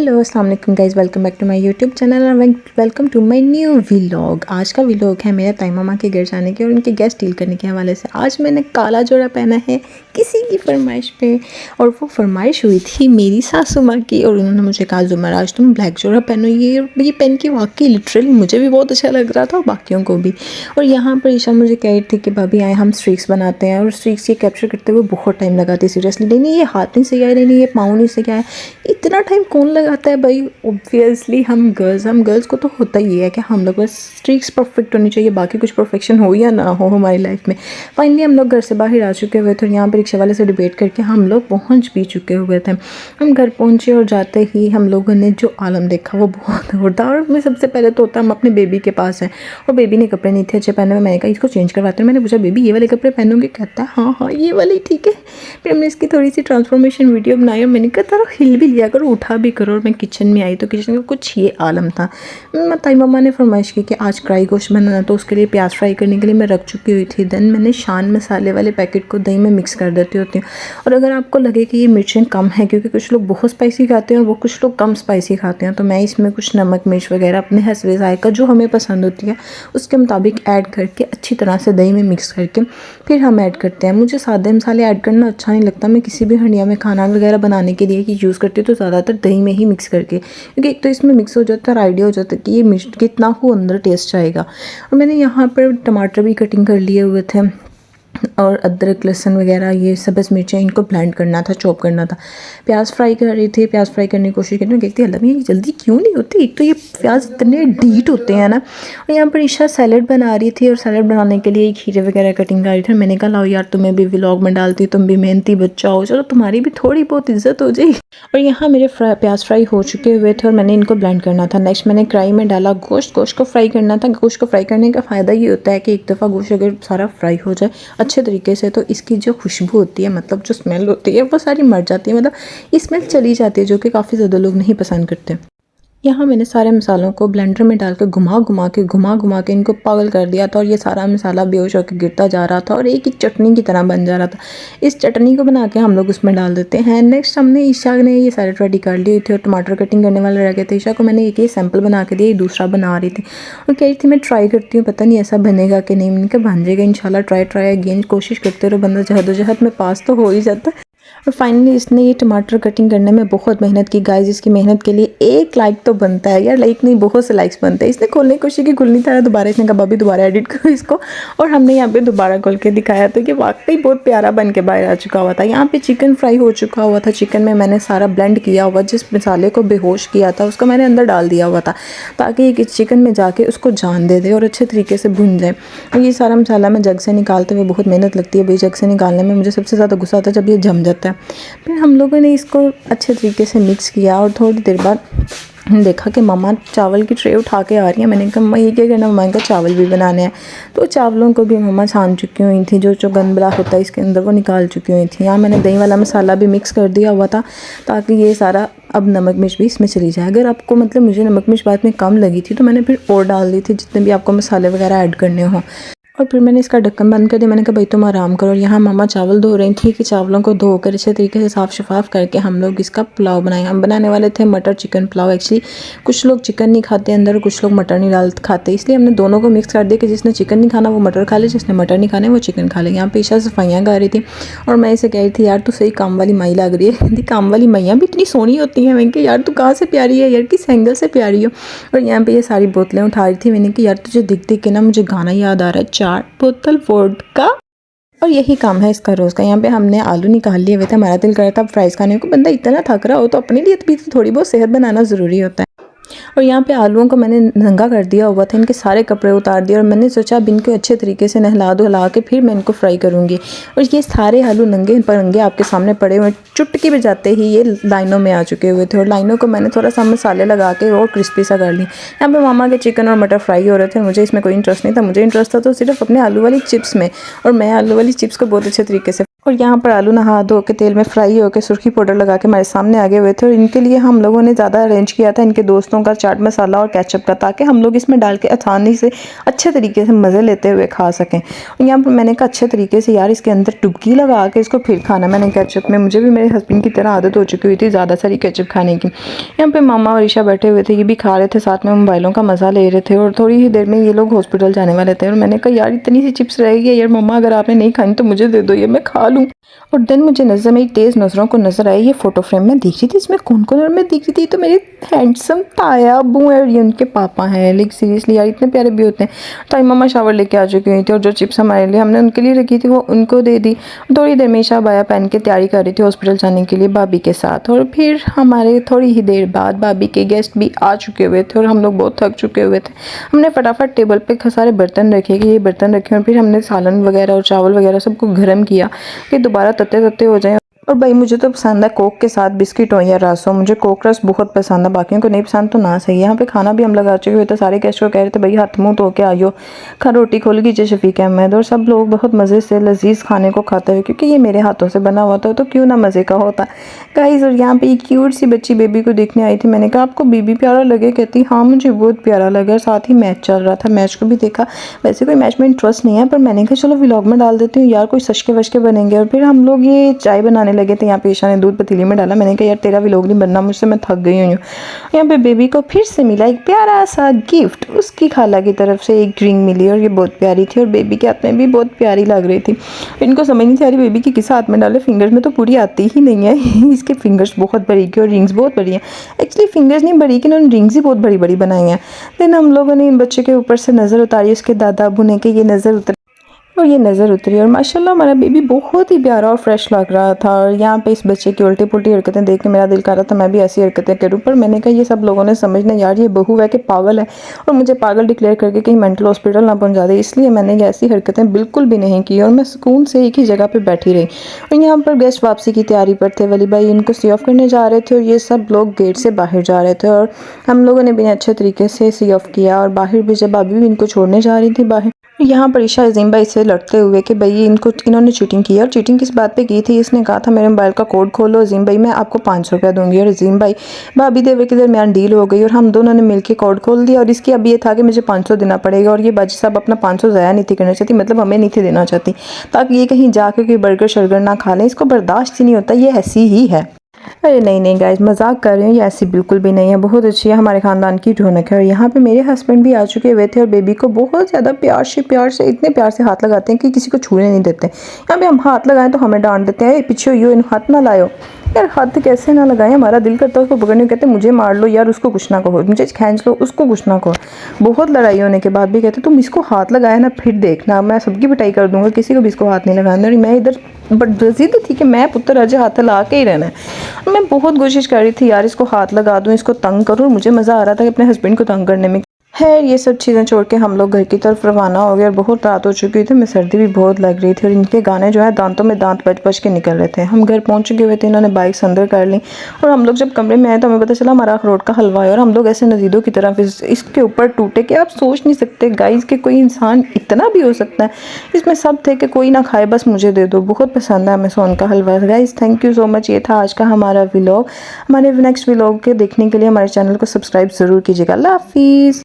Hello अस्सलाम वालेकुम guys, welcome back to my YouTube channel और welcome to my new vlog. आज का व्लॉग है मेरे ताई मामा के घर जाने के और उनके गेस्ट डील करने के हवाले से। आज मैंने काला जोड़ा पहना है किसी की फरमाइश पे, और वो फरमाइश हुई थी मेरी सासू माँ की, और उन्होंने मुझे कहा जुमर आज तुम ब्लैक जोड़ा पहनो। ये पहन के वाकई लिटरली मुझे भी बहुत अच्छा लग रहा था और बाकियों को भी। और यहाँ पर ईशा मुझे कह रही थी कि भाभी आए हम स्ट्रीक्स बनाते हैं, और स्ट्रीक्स ये कैप्चर करते हुए बहुत टाइम लगाती है सीरियसली। नहीं ये हाथ नहीं सही आया, नहीं ये पाँव नहीं सही आया, इतना टाइम कौन लगाता है भाई। ऑब्वियसली हम गर्ल्स को तो होता ही है कि हम लोग बस स्ट्रीक्स परफेक्ट होनी चाहिए, बाकी कुछ परफेक्शन हो या ना हो हमारी लाइफ में। फाइनली हम लोग घर से बाहर आ चुके हुए थे और यहाँ पर रिक्शा वाले से डिबेट करके हम लोग पहुँच भी चुके हुए थे। हम घर पहुँचे और जाते ही हम लोगों ने जो आलम देखा वो बहुत और था। और मैं सबसे पहले तो होता हम अपने बेबी के पास हैं और बेबी ने कपड़े नहीं थे अच्छे पहने हुए। मैंने कहा इसको चेंज करवाते हैं। मैंने पूछा बेबी ये वाले कपड़े पहनोगे? कहता है हाँ हाँ ये वाले ठीक है। फिर हमने इसकी थोड़ी सी ट्रांसफॉर्मेशन वीडियो बनाई और मैंने कहा तारा हिल भी लिया करो, उठा भी करो। और मैं किचन में आई तो किचन का कुछ ये आलम था। ताई मम्मा ने फरमाइश की कि आज कढ़ाई गोश्त बनाना, तो उसके लिए प्याज फ्राई करने के लिए मैं रख चुकी हुई थी। देन मैंने शान मसाले वाले पैकेट को दही में मिक्स कर देती होती हूँ। और अगर आपको लगे कि ये मिर्चें कम है, क्योंकि कुछ लोग बहुत स्पाइसी खाते हैं और वो कुछ लोग कम स्पाइसी खाते हैं, तो मैं इसमें कुछ नमक मिर्च वगैरह अपने हस्बे जायका जो हमें पसंद होती है उसके मुताबिक ऐड करके अच्छी तरह से दही में मिक्स करके फिर हम ऐड करते हैं। मुझे सादे मसाले ऐड करना अच्छा नहीं लगता। मैं किसी भी हंडिया में खाना वगैरह बनाने के लिए कि यूज़ करती हूँ तो ज़्यादातर दही में ही मिक्स करके, क्योंकि एक तो इसमें मिक्स हो जाता है और आइडिया हो जाता है कि ये मिर्च कितना हो अंदर टेस्ट आएगा। और मैंने यहाँ पर टमाटर भी कटिंग कर लिए हुए थे और अदरक लहसुन वगैरह ये सब्ज़ मिर्चें इनको ब्लेंड करना था, चॉप करना था। प्याज फ्राई कर रही थी, प्याज फ्राई करने की कोशिश करती हूँ, कहती है अल्लाह ये जल्दी क्यों नहीं होती, एक तो ये प्याज इतने डीट होते हैं ना। और यहाँ पर ईशा सैलड बना रही थी और सैलड बनाने के लिए खीरे वगैरह कटिंग कर रही थी। मैंने कहा लाओ यार तुम्हें भी व्लॉग में डालती, तुम भी मेहनती बच्चा हो, चलो तुम्हारी भी थोड़ी बहुत इज्जत हो जाएगी। और यहाँ मेरे प्याज फ्राई हो चुके हुए थे और मैंने इनको ब्लेंड करना था। नेक्स्ट मैंने कढ़ाई में डाला गोश्त को फ्राई करना था। गोश्त को फ्राई करने का फ़ायदा ये होता है कि एक दफ़ा गोश्त अगर सारा फ्राई हो जाए अच्छे तरीके से, तो इसकी जो खुशबू होती है, मतलब जो स्मेल होती है वो सारी मर जाती है, मतलब ये स्मेल चली जाती है, जो कि काफ़ी ज़्यादा लोग नहीं पसंद करते। यहाँ मैंने सारे मसालों को ब्लेंडर में डालकर घुमा घुमा के इनको पागल कर दिया था और ये सारा मसाला बेहोश होकर गिरता जा रहा था और एक ही चटनी की तरह बन जा रहा था। इस चटनी को बना के हम लोग उसमें डाल देते हैं। नेक्स्ट हमने ईशा ने ये सैलेड रेडी कर ली थी और टमाटर कटिंग करने वाले रह गए थे। ईशा को मैंने एक ये सैंपल बना के दिया, ये दूसरा बना रही थी और कह रही थी मैं ट्राई करती हूँ, पता नहीं ऐसा बनेगा कि नहीं। मैंने कहा बन जाएगा इंशाल्लाह, ट्राई अगेन, कोशिश करते रहो, बंदा जहदोजहद में पास तो हो ही जाता है। और फाइनली इसने ये टमाटर कटिंग करने में बहुत मेहनत की गाइस। इसकी मेहनत के लिए एक लाइक तो बनता है यार, लाइक नहीं बहुत से लाइक्स बनते हैं। इसने खोलने की कोशिश की, खुल नहीं था दोबारा। इसने कहा भाभी दोबारा एडिट करो इसको, और हमने यहाँ पे दोबारा खोल के दिखाया तो ये वाकई बहुत प्यारा बन के बाहर आ चुका हुआ था। यहाँ पे चिकन फ्राई हो चुका हुआ था। चिकन में मैंने सारा ब्लेंड किया हुआ, जिस मसाले को बेहोश किया था उसको मैंने अंदर डाल दिया हुआ था, ताकि ये चिकन में जाके उसको जान दे और अच्छे तरीके से भुन जाए। और ये सारा मसाला मैं जग से निकालते हुए बहुत मेहनत लगती है भाई, जग से निकालने में मुझे सबसे ज़्यादा गुस्सा आता है जब ये जम जाता है। फिर हम लोगों ने इसको अच्छे तरीके से मिक्स किया और थोड़ी देर बाद देखा कि मम्मा चावल की ट्रे उठा के आ रही है। मैंने कहा मम्मा ये क्या करना, मम्मा का चावल भी बनाने हैं। तो चावलों को भी मम्मा छान चुकी हुई थी, जो गंदबला होता है इसके अंदर वो निकाल चुकी हुई थी। यहाँ मैंने दही वाला मसाला भी मिक्स कर दिया हुआ था ताकि ये सारा अब नमक मिर्च भी इसमें चली जाए। अगर आपको मतलब मुझे नमक मिर्च बाद में कम लगी थी तो मैंने फिर और डाल दी थी, जितने भी आपको मसाले वगैरह ऐड करने हों। और फिर मैंने इसका ढक्कन बंद कर दिया। मैंने कहा भाई तुम आराम करो। और यहाँ मामा चावल धो रही थी कि चावलों को धोकर अच्छे तरीके से साफ़ शफाफ करके हम लोग इसका पुलाव बनाए। हम बनाने वाले थे मटर चिकन पुलाव। एक्चुअली कुछ लोग चिकन नहीं खाते अंदर, कुछ लोग मटर नहीं खाते, इसलिए हमने दोनों को मिक्स कर दिया कि जिसने चिकन नहीं खाना वो मटर खा ले, जिसने मटर नहीं खाने वो चिकन खा ले। यहाँ पे ईशा सफाइयाँ गा रही थी और मैं इसे कह रही थी यार तू सही काम वाली माई लग रही है। कहती काम वाली माइयाँ भी इतनी सोहनी होती हैं। मैंने कहा यार तू कहाँ से प्यारी है यार, किस एंगल से प्यारी हो। और यहाँ पे ये सारी बोतलें उठा रही थी। मैंने कहा यार तुझे दिख के ना मुझे गाना याद आ रहा है, 4 बोतल वोडका। और यही काम है इसका रोज़ का। यहाँ पे हमने आलू निकाल लिए हुए थे, हमारा दिल कर रहा था फ्राइज़ खाने को। बंदा इतना थक रहा हो तो अपने लिए भी थोड़ी बहुत सेहत बनाना ज़रूरी होता है। और यहाँ पे आलूओं को मैंने नंगा कर दिया हुआ था, इनके सारे कपड़े उतार दिए और मैंने सोचा अब इनको अच्छे तरीके से नहला के फिर मैं इनको फ्राई करूँगी। और ये सारे आलू नंगे परंगे आपके सामने पड़े हुए, चुटकी बजाते ही ये लाइनों में आ चुके हुए थे और लाइनों को मैंने थोड़ा सा मसाले लगा के और क्रिस्पी सा कर ली। यहाँ पे मामा के चिकन और मटर फ्राई हो रहे थे। मुझे इसमें कोई इंटरेस्ट नहीं था, मुझे इंटरेस्ट था तो सिर्फ अपने आलू वाली चिप्स में, और मैं आलू वाली चिप्स को बहुत अच्छे तरीके से और यहाँ पर आलू नहा धो के तेल में फ्राई होकर सुर्खी पाउडर लगा के हमारे सामने आगे हुए थे। और इनके लिए हम लोगों ने ज़्यादा अरेंज किया था इनके दोस्तों का चाट मसाला और केचप का, ताकि हम लोग इसमें डाल के आसानी से अच्छे तरीके से मज़े लेते हुए खा सकें। और यहाँ पर मैंने कहा अच्छे तरीके से यार इसके अंदर डुबकी लगा के इसको फिर खाना मैंने केचप में। मुझे भी मेरे हस्बैंड की तरह आदत हो चुकी हुई थी ज़्यादा सारी केचप खाने की। यहाँ पर मामा और ईशा बैठे हुए थे, ये भी खा रहे थे, साथ में मोबाइलों का मज़ा ले रहे थे। और थोड़ी ही देर में ये लोग हॉस्पिटल जाने वाले थे और मैंने कहा यार इतनी सी चिप्स रहेगी यार मम्मा, अगर आपने नहीं खानी तो मुझे दे दो, ये मैं खा लूँ। और देन मुझे नज़र मेरी तेज़ नज़रों को नज़र आई ये फ़ोटो फ्रेम में दिख रही थी, इसमें कौन कौन और मैं दिख रही थी, तो मेरे हैंडसम ताया अबू है और ये उनके पापा हैं। लाइक सीरियसली यार इतने प्यारे भी होते हैं। ताई मम्मा शावर लेके आ चुकी हुई थी और जो चिप्स हमारे लिए हमने उनके लिए रखी थी वो उनको दे दी। थोड़ी देर में ईशा बाया पहन के तैयारी कर रही थी हॉस्पिटल जाने के लिए भाभी के साथ। और फिर हमारे थोड़ी ही देर बाद भाभी के गेस्ट भी आ चुके हुए थे और हम लोग बहुत थक चुके हुए थे। हमने फटाफट टेबल पे सारे बर्तन रखे कि ये बर्तन रखे और फिर हमने सालन वगैरह और चावल वगैरह सबको गर्म किया कि दोबारा तत्ते तत्ते हो जाए। और भाई मुझे तो पसंद है कोक के साथ बिस्किट हो या रस हो, मुझे कोक रस बहुत पसंद है, बाकियों को नहीं पसंद तो ना सही। यहाँ पे खाना भी हम लगा चुके हुए थे, सारे गेस्ट को कह रहे थे भाई हाथ मुँह धो के आइयो, खा रोटी खोल कीजिए शफीक अहमद। और सब लोग बहुत मज़े से लजीज खाने को खाते हुए, क्योंकि ये मेरे हाथों से बना हुआ था तो क्यों ना मज़े का होता गाइस। और यहाँ पे क्यूट सी बच्ची बेबी को देखने आई थी, मैंने कहा आपको बेबी प्यारा लगे, कहती हाँ मुझे बहुत प्यारा लगा। साथ ही मैच चल रहा था, मैच को भी देखा। वैसे कोई मैच में इंटरेस्ट नहीं है पर मैंने कहा चलो व्लॉग में डाल देती हूँ यार, कोई सशके वशके बनेंगे। और फिर हम लोग ये चाय बनाने लगे थे, यहाँ पे ईशा ने दूध पतीली में डाला। मैंने कहा यार तेरा व्लॉग नहीं बनना मुझसे, मैं थक गई हूँ। यहाँ पे बेबी को फिर से मिला एक प्यारा सा गिफ्ट, उसकी खाला की तरफ से एक रिंग मिली और ये बहुत प्यारी थी और बेबी के हाथ में भी बहुत प्यारी लग रही थी। इनको समझ नहीं आ रही बेबी की किस हाथ में डाले, फिंगर्स में तो पूरी आती ही नहीं है। इसके फिंगर्स बहुत बड़ी की और रिंग्स बहुत बड़ी हैं। एक्चुअली फिंगर्स नहीं बड़ी कि उन्होंने रिंग्स ही बहुत बड़ी बड़ी बनाई हैं। देन हम लोगों ने इन बच्चे के ऊपर से नज़र उतारी, उसके दादा अबू ने कि ये नज़र उतर और ये नज़र उतरी और माशाल्लाह हमारा बेबी बहुत ही प्यारा और फ्रेश लग रहा था। और यहाँ पे इस बच्चे की उल्टी पुल्टी हरकतें देख के मेरा दिल कर रहा था मैं भी ऐसी हरकतें करूँ, पर मैंने कहा ये सब लोगों ने समझना यार ये बहू है कि पागल है, और मुझे पागल डिक्लेयर करके कहीं मेंटल हॉस्पिटल ना पहुँचा दे, इसलिए मैंने ये ऐसी हरकतें बिल्कुल भी नहीं की और मैं सुकून से एक ही जगह पर बैठी रही। और यहाँ पर गेस्ट वापसी की तैयारी पर थे, वली भाई इनको सी ऑफ करने जा रहे थे और ये सब लोग गेट से बाहर जा रहे थे और हम लोगों ने भी अच्छे तरीके से सी ऑफ किया। और बाहर भी जब भाभी भी इनको छोड़ने जा रही थी बाहर, यहाँ पर ईशा अजीम भाई से लड़ते हुए कि भाई इन्होंने चीटिंग की और चीटिंग किस बात पे की थी। इसने कहा था मेरे मोबाइल का कोड खोलो अजीम भाई, मैं आपको 500 रुपया दूंगी। और अजीम भाई भाभी देवे के दरमियान डील हो गई और हम दोनों ने मिलकर कोड खोल दिया। और इसकी अब ये था कि मुझे 500 देना पड़ेगा और ये बाजी साहब अपना 500 ज़ाया नहीं थी करना चाहती, मतलब हमें नहीं थी देना चाहती, ताकि ये कहीं जाकर कोई बर्गर शर्गर ना खा लें। इसको बर्दाश्त ही नहीं होता, ये ऐसी ही है। अरे नहीं नहीं गाइस मजाक कर रही हूँ, ये ऐसी बिल्कुल भी नहीं है, बहुत अच्छी है, हमारे ख़ानदान की रौनक है। और यहाँ पे मेरे हस्बैंड भी आ चुके हुए थे और बेबी को बहुत ज़्यादा प्यार से इतने प्यार से हाथ लगाते हैं कि किसी को छूने नहीं देते। यहाँ पे हम हाथ लगाएं तो हमें डांट देते हैं, पीछे हो इन हाथ ना लाओ। यार हाथ कैसे ना लगाएं, हमारा दिल करता है उसको पकड़ने, कहते मुझे मार लो यार, उसको कुछ ना कहो, मुझे खींच लो, उसको कुछ ना कहो। बहुत लड़ाई होने के बाद भी कहते तुम इसको हाथ लगाया ना फिर देखना मैं सबकी पिटाई कर दूंगा, किसी को भी इसको हाथ नहीं लगाना। और मैं इधर बट जिद थी कि मैं पुत्र अजय हाथ ला के ही रहना है। मैं बहुत कोशिश कर रही थी यार इसको हाथ लगा दूँ, इसको तंग करूँ, मुझे मज़ा आ रहा था अपने हस्बैंड को तंग करने में। खैर ये सब चीज़ें छोड़ के हम लोग घर की तरफ रवाना हो गए और बहुत रात हो चुकी थी, मैं सर्दी भी बहुत लग रही थी और इनके गाने जो है दांतों में दांत बच बच के निकल रहे थे। हम घर पहुंच चुके हुए थे, इन्होंने बाइक्स अंदर कर ली और हम लोग जब कमरे में आए तो हमें पता चला हमारा अखरोट का हलवा है और हम लोग ऐसे नजीदों की तरफ इसके ऊपर टूटे कि आप सोच नहीं सकते गाइस कि कोई इंसान इतना भी हो सकता है। इसमें सब थे कि कोई ना खाए बस मुझे दे दो, बहुत पसंद है हमें सोन का हलवा। Guys thank you so much, ये था आज का हमारा व्लॉग। हमारे नेक्स्ट व्लॉग के देखने के लिए हमारे चैनल को सब्सक्राइब ज़रूर कीजिएगा। अल्लाह हाफिज़।